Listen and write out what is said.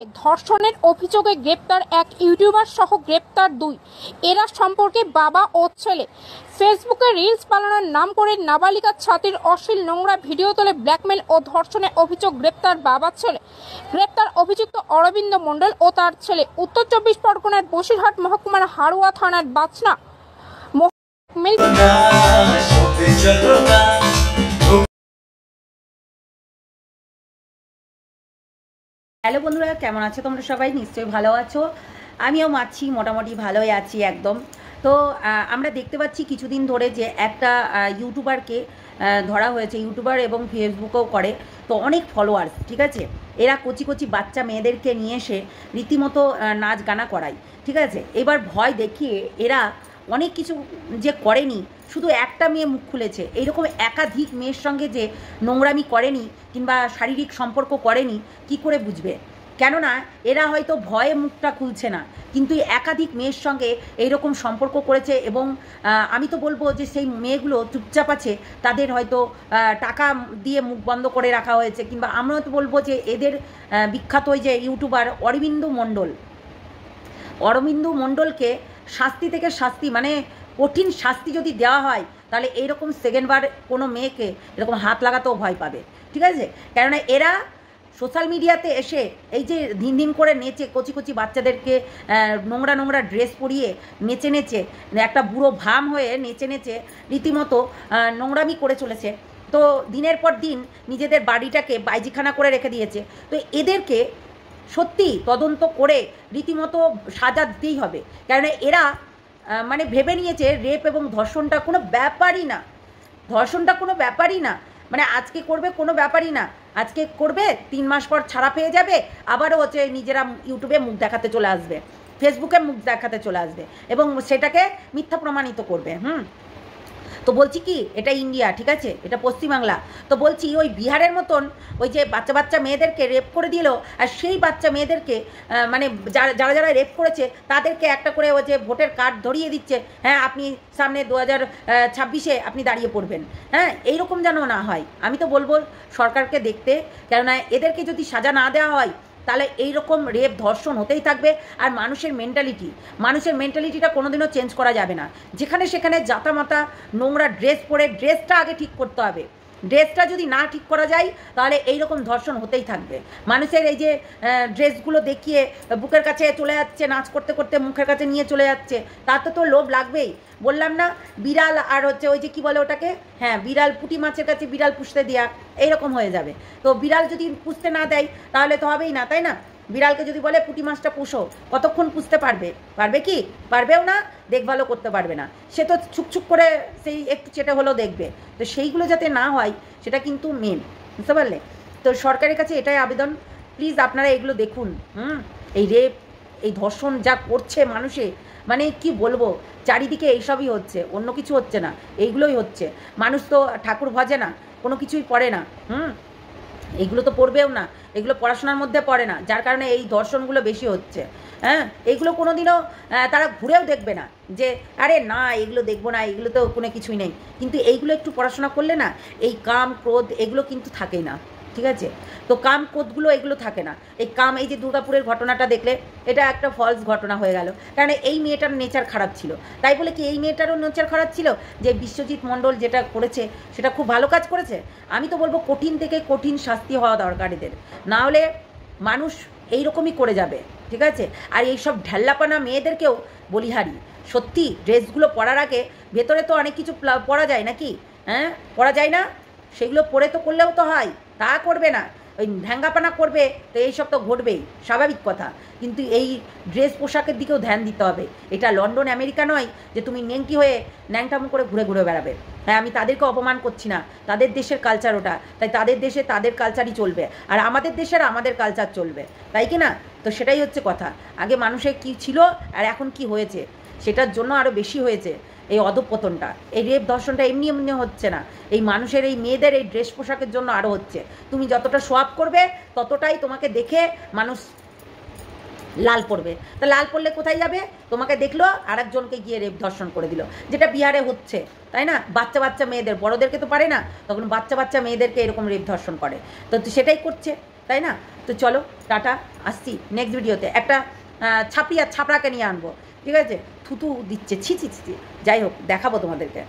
ধর্ষণের অভিযোগে গ্রেপ্তার এক ইউটিউবার সহ গ্রেপ্তার 2। এরা সম্পর্কে বাবা ও ছেলে। ফেসবুকে রিলস বানানোর নাম করে নাবালিকা ছাত্রীর অশ্লীল নোংরা ভিডিও তোলে ব্ল্যাকমেল ও ধর্ষণের অভিযোগ। গ্রেপ্তার বাবা ছেলে। গ্রেপ্তার অভিযুক্ত অরবিন্দ মণ্ডল ও তার ছেলে। উত্তর 24 পরগনার বসিরহাট মহকুমার হাড়ুয়া থানার বাচনা হ্যালো বন্ধুরা, কেমন আছো তোমরা? সবাই নিশ্চয়ই ভালো আছো। আমিও মাছি মোটামুটি ভালোই আছি একদম। তো আমরা দেখতে পাচ্ছি কিছুদিন ধরে যে একটা ইউটিউবারকে ধরা হয়েছে। ইউটিউবার এবং ফেসবুকেও করে, তো অনেক ফলোয়ার্স, ঠিক আছে। এরা কচি কচি বাচ্চা মেয়েদেরকে নিয়ে এসে রীতিমতো নাচ গানা করায়, ঠিক আছে। এবার ভয় দেখিয়ে এরা অনেক কিছু যে করেনি, শুধু একটা মেয়ে মুখ খুলেছে, এইরকম একাধিক মেয়ের সঙ্গে যে নোংরামি করেনি কিংবা শারীরিক সম্পর্ক করেনি কি করে বুঝবে? কেননা এরা হয়তো ভয়ে মুখটা খুলছে না, কিন্তু একাধিক মেয়ের সঙ্গে এইরকম সম্পর্ক করেছে। এবং আমি তো বলবো যে সেই মেয়েগুলো চুপচাপ আছে, তাদের হয়তো টাকা দিয়ে মুখ বন্ধ করে রাখা হয়েছে। কিংবা আমরা তো বলবো যে এদের বিখ্যাত ওই যে ইউটিউবার অরবিন্দু মণ্ডলকে শাস্তি থেকে শাস্তি, মানে কঠিন শাস্তি যদি দেওয়া হয়, তাহলে এইরকম সেকেন্ডবার কোনো মেয়েকে এরকম হাত লাগাতেও ভয় পাবে, ঠিক আছে। কেননা এরা সোশ্যাল মিডিয়াতে এসে এই যে দিন দিন করে নেচে, কচি কচি বাচ্চাদেরকে নোংরা নোংরা ড্রেস পরিয়ে নেচে নেচে একটা বুড়ো ভাম হয়ে নেচে নেচে রীতিমতো নোংরামি করে চলেছে। তো দিনের পর দিন নিজেদের বাড়িটাকে বাইজিখানা করে রেখে দিয়েছে। তো এদেরকে সত্যি তদন্ত করে রীতিমতো সাজা দিতেই হবে। কেননা এরা মানে ভেবে নিয়েছে রেপ এবং ধর্ষণটা কোনো ব্যাপারই না, মানে আজকে করবে কোনো ব্যাপারই না, আজকে করবে 3 মাস পর ছাড়া পেয়ে যাবে, আবারও হচ্ছে নিজেরা ইউটিউবে মুখ দেখাতে চলে আসবে, ফেসবুকে মুখ দেখাতে চলে আসবে এবং সেটাকে মিথ্যা প্রমাণিত করবে। তো বলছি কি, এটা ইন্ডিয়া, ঠিক আছে, এটা পশ্চিমবাংলা। তো বলছি ওই বিহারের মতন ওই যে বাচ্চা বাচ্চা মেয়েদেরকে রেপ করে দিল, আর সেই বাচ্চা মেয়েদেরকে মানে যারা যারা রেপ করেছে তাদেরকে একটা করে ওই যে ভোটের কার্ড ধরিয়ে দিচ্ছে, হ্যাঁ আপনি সামনে 2026-এ আপনি দাঁড়িয়ে পড়বেন। হ্যাঁ, এইরকম যেন না হয়। আমি তো বলবো সরকারকে দেখতে, কেননা এদেরকে যদি সাজা না দেওয়া হয় তাহলে এইরকম রেপ ধর্ষণ হতেই থাকবে। আর মানুষের মেন্টালিটিটা কোনোদিনও চেঞ্জ করা যাবে না। যেখানে সেখানে জাতামাতা নোংরা ড্রেস পরে, ড্রেসটা আগে ঠিক করতে হবে। ড্রেসটা যদি না ঠিক করা যায় তাহলে এইরকম ধর্ষণ হতেই থাকবে। মানুষের এই যে ড্রেসগুলো দেখিয়ে বুকের কাছে চলে যাচ্ছে, নাচ করতে করতে মুখের কাছে নিয়ে চলে যাচ্ছে, তাতে তো লোভ লাগবেই। বললাম না, বিড়াল আর হচ্ছে ওই যে কী বলে ওটাকে, হ্যাঁ বিড়াল, পুঁটি মাছের কাছে বিড়াল পুষতে দেওয়া, এইরকম হয়ে যাবে। তো বিড়াল যদি পুষতে না দেয় তাহলে তো হবেই না, তাই না? বিড়ালকে যদি বলে পুঁটি মাছটা পুষো, কতক্ষণ পুষতে পারবে কি? পারবেও না, দেখভালও করতে পারবে না। সে তো ছুকছুক করে সেই একটু চেটে হলেও দেখবে। তো সেইগুলো যাতে না হয় সেটা কিন্তু মেন, বুঝতে পারলে? তো সরকারের কাছে এটাই আবেদন, প্লিজ আপনারা এগুলো দেখুন। এই রেপ, এই ধর্ষণ যা করছে মানুষে, মানে কি বলবো, চারিদিকে এইসবই হচ্ছে, অন্য কিছু হচ্ছে না, এইগুলোই হচ্ছে। মানুষ তো ঠাকুর ভজে না, কোনো কিছুই পড়ে না, এগুলো তো পড়বেও না, এগুলো পড়াশোনার মধ্যে পড়ে না, যার কারণে এই ধর্ষণগুলো বেশি হচ্ছে। হ্যাঁ, এইগুলো কোনো দিনও তারা ঘুরেও দেখবে না যে আরে না এগুলো দেখবো না, এগুলো তো কোনো কিছুই নেই। কিন্তু এইগুলো একটু পড়াশোনা করলে না, এই কাম ক্রোধ এগুলো কিন্তু থাকেই না, ঠিক আছে। তো কাম ক্রোধগুলো এগুলো থাকে না। এই যে দুর্গাপুরের ঘটনাটা দেখলে, এটা একটা ফলস ঘটনা হয়ে গেল। কারণ এই মেয়েটার নেচার খারাপ ছিল, তাই বলে কি এই মেয়েটারও নেচার খারাপ ছিল যে বিশ্বজিৎ মণ্ডল যেটা করেছে সেটা খুব ভালো কাজ করেছে? আমি তো বলবো কঠিন থেকে কঠিন শাস্তি হওয়া দরকার এদের, না হলে মানুষ এইরকমই করে যাবে, ঠিক আছে। আর এইসব ঢ্যাল্লাপানা মেয়েদেরকেও বলিহারি, সত্যি ড্রেসগুলো পরার আগে ভেতরে তো অনেক কিছু পরা যায় নাকি? হ্যাঁ, পরা যায় না? সেগুলো পরে তো করলেও তো হয়, তা করবে না, ওই ঢ্যাঙ্গাপানা করবে, তো এইসব তো ঘটবেই, স্বাভাবিক কথা। কিন্তু এই ড্রেস পোশাকের দিকেও ধ্যান দিতে হবে। এটা লন্ডন আমেরিকা নয় যে তুমি নেংটি হয়ে ন্যাংটামো করে ঘুরে ঘুরে বেড়াবে। হ্যাঁ, আমি তাদেরকে অপমান করছি না, তাদের দেশের কালচার ওটা, তাই তাদের দেশে তাদের কালচারই চলবে, আর আমাদের দেশের আমাদের কালচার চলবে, তাই কি না? তো সেটাই হচ্ছে কথা। আগে মানুষের কি ছিল আর এখন কি হয়েছে, সেটার জন্য আরও বেশি হয়েছে এই অধঃপতনটা। এই রেপ ধর্ষণটা এমনি এমনি হচ্ছে না, এই মানুষের এই মেয়েদের এই ড্রেস পোশাকের জন্য আরও হচ্ছে। তুমি যতটা শো আপ করবে ততটাই তোমাকে দেখে মানুষ লাল পড়বে। তা লাল পড়লে কোথায় যাবে? তোমাকে দেখলো আর একজনকে গিয়ে রেপ ধর্ষণ করে দিল, যেটা বিহারে হচ্ছে, তাই না? বাচ্চা বাচ্চা মেয়েদের, বড়োদেরকে তো পারে না, তখন বাচ্চা বাচ্চা মেয়েদেরকে এরকম রেপ ধর্ষণ করে, তো সেটাই করছে। তাই না? তো চলো টাটা, আসছি নেক্সট ভিডিওতে। একটা ছাপড়ি আর ছাপড়াকে নিয়ে আনবো, ঠিক আছে? থুতু দিচ্ছে, ছি ছি ছি, যাই হোক দেখাবো তোমাদেরকে।